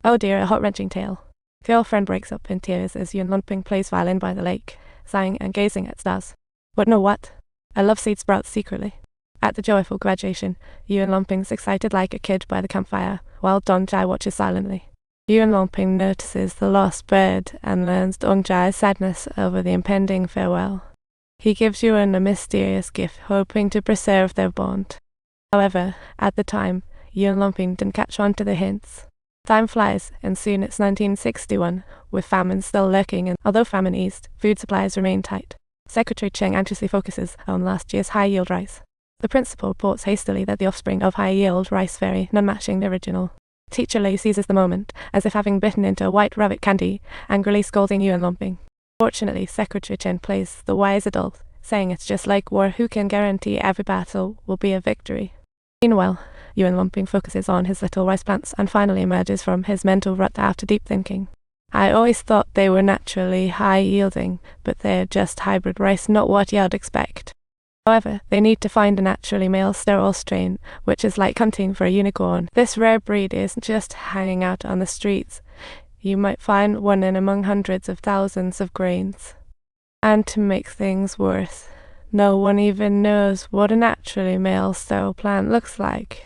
Oh dear, a heart-wrenching tale. The old friend breaks up in tears as Yuan Longping plays violin by the lake, sighing and gazing at stars. But know what? A love seed sprouts secretly. At the joyful graduation, Yuan Longping's excited like a kid by the campfire, while Dong Jai watches silently. Yuan Longping notices the lost bird and learns Dong Jai's sadness over the impending farewell. He gives Yuan a mysterious gift, hoping to preserve their bond. However, at the time, Yuan Longping didn't catch on to the hints. Time flies, and soon it's 1961, with famine still lurking, and although famine eased, food supplies remain tight. Secretary Cheng anxiously focuses on last year's high-yield rice. The principal reports hastily that the offspring of high-yield rice vary, none matching the original. Teacher Lei seizes the moment, as if having bitten into a white rabbit candy, angrily scolding Yuan Longping. Fortunately, Secretary Chen plays the wise adult, saying it's just like war, who can guarantee every battle will be a victory. Meanwhile, Yuan Longping focuses on his little rice plants and finally emerges from his mental rut after deep thinking. I always thought they were naturally high-yielding, but they're just hybrid rice, not what you'd expect. However, they need to find a naturally male sterile strain, which is like hunting for a unicorn. This rare breed isn't just hanging out on the streets. You might find one in among hundreds of thousands of grains. And to make things worse, no one even knows what a naturally male sterile plant looks like.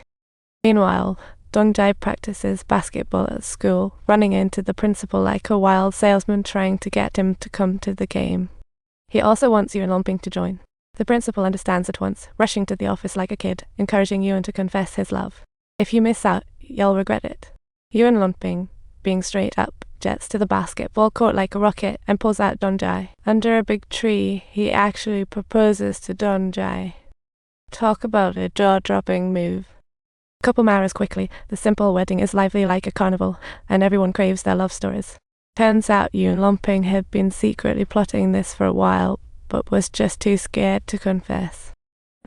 Meanwhile, Dong Jai practices basketball at school, running into the principal like a wild salesman trying to get him to come to the game. He also wants Yuan Longping to join. The principal understands at once, rushing to the office like a kid, encouraging Yuan to confess his love. If you miss out, you'll regret it. Yuan Longping, being straight up, jets to the basketball court like a rocket and pulls out Dong Jai. Under a big tree, he actually proposes to Dong Jai. Talk about a jaw-dropping move. The couple marries quickly, the simple wedding is lively like a carnival, and everyone craves their love stories. Turns out Yuan Longping had been secretly plotting this for a while, but was just too scared to confess.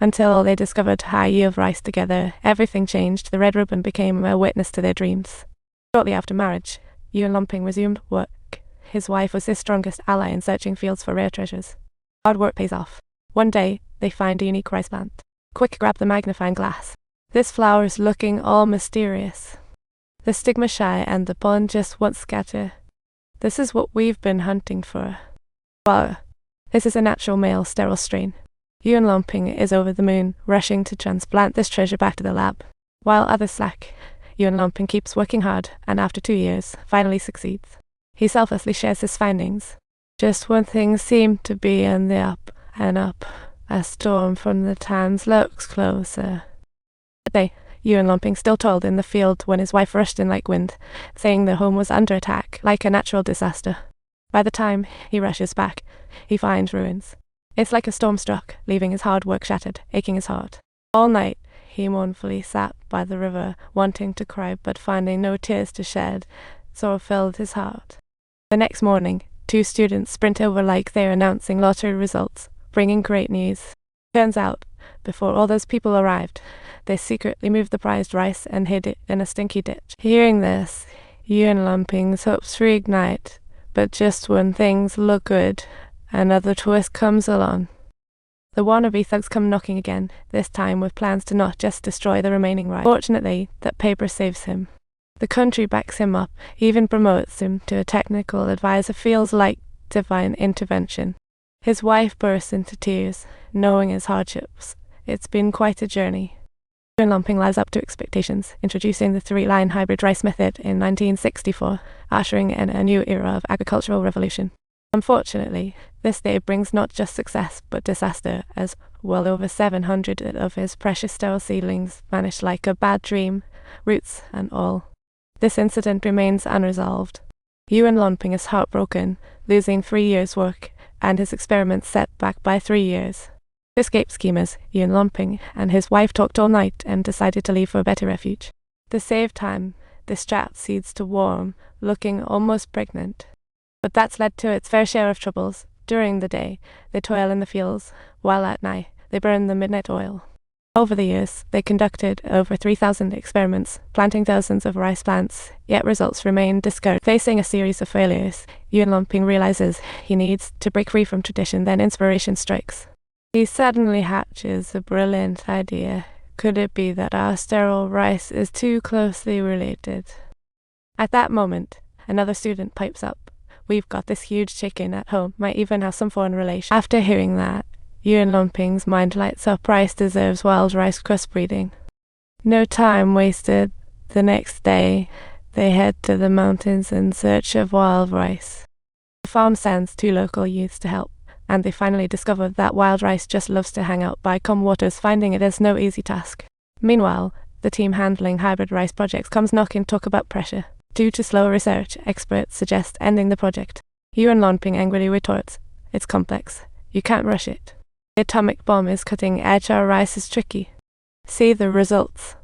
Until they discovered high-yield rice together, everything changed. The red ribbon became a witness to their dreams. Shortly after marriage, Yuan Longping resumed work. His wife was his strongest ally in searching fields for rare treasures. Hard work pays off. One day, they find a unique rice plant. Quick, grab the magnifying glass. This flower is looking all mysterious. The stigma shy and the pollen just won't scatter. This is what we've been hunting for. Wow. This is a natural male sterile strain. Yuan Longping is over the moon, rushing to transplant this treasure back to the lab. While others slack, Yuan Longping keeps working hard, and after 2 years, finally succeeds. He selflessly shares his findings. Just when things seem to be on the up and up, a storm from the Thames looks closer. That day, Yuan Longping still toiled in the field when his wife rushed in like wind, saying their home was under attack, like a natural disaster. By the time he rushes back, he finds ruins. It's like a storm struck, leaving his hard work shattered, aching his heart. All night, he mournfully sat by the river, wanting to cry but finding no tears to shed. Sorrow filled his heart. The next morning, 2 students sprint over like they're announcing lottery results, bringing great news. Turns out, before all those people arrived, they secretly moved the prized rice and hid it in a stinky ditch. Hearing this, Yuan Longping's hopes reignite. But just when things look good, another twist comes along. The wannabe thugs come knocking again, this time with plans to not just destroy the remaining rice. Fortunately, that paper saves him. The country backs him up, even promotes him to a technical advisor. Feels like divine intervention. His wife bursts into tears, knowing his hardships. It's been quite a journey. Yuan Longping lives up to expectations, introducing the 3-line hybrid rice method in 1964, ushering in a new era of agricultural revolution. Unfortunately, this day brings not just success but disaster, as well over 700 of his precious sterile seedlings vanished like a bad dream, roots and all. This incident remains unresolved. Yuan Longping is heartbroken, losing 3 years' work, and his experiments set back by 3 years. To escape schemers, Yuan Longping and his wife talked all night and decided to leave for a better refuge. To save time, the strap seeds to warm, looking almost pregnant. But that's led to its fair share of troubles. During the day, they toil in the fields, while at night, they burn the midnight oil. Over the years, they conducted over 3,000 experiments, planting thousands of rice plants, yet results remain discouraged. Facing a series of failures, Yuan Longping realizes he needs to break free from tradition, then inspiration strikes. He suddenly hatches a brilliant idea. Could it be that our sterile rice is too closely related? At that moment, another student pipes up. We've got this huge chicken at home, might even have some foreign relation. After hearing that, Yuan Longping's mind lights up. Rice deserves wild rice crossbreeding. No time wasted. The next day, they head to the mountains in search of wild rice. The farm sends 2 local youths to help, and they finally discover that wild rice just loves to hang out by calm waters, finding it is no easy task. Meanwhile, the team handling hybrid rice projects comes knocking talk about pressure. Due to slow research, experts suggest ending the project. Yuan Longping angrily retorts, "It's complex. You can't rush it. The atomic bomb is cutting edge. Our rice is tricky. See the results."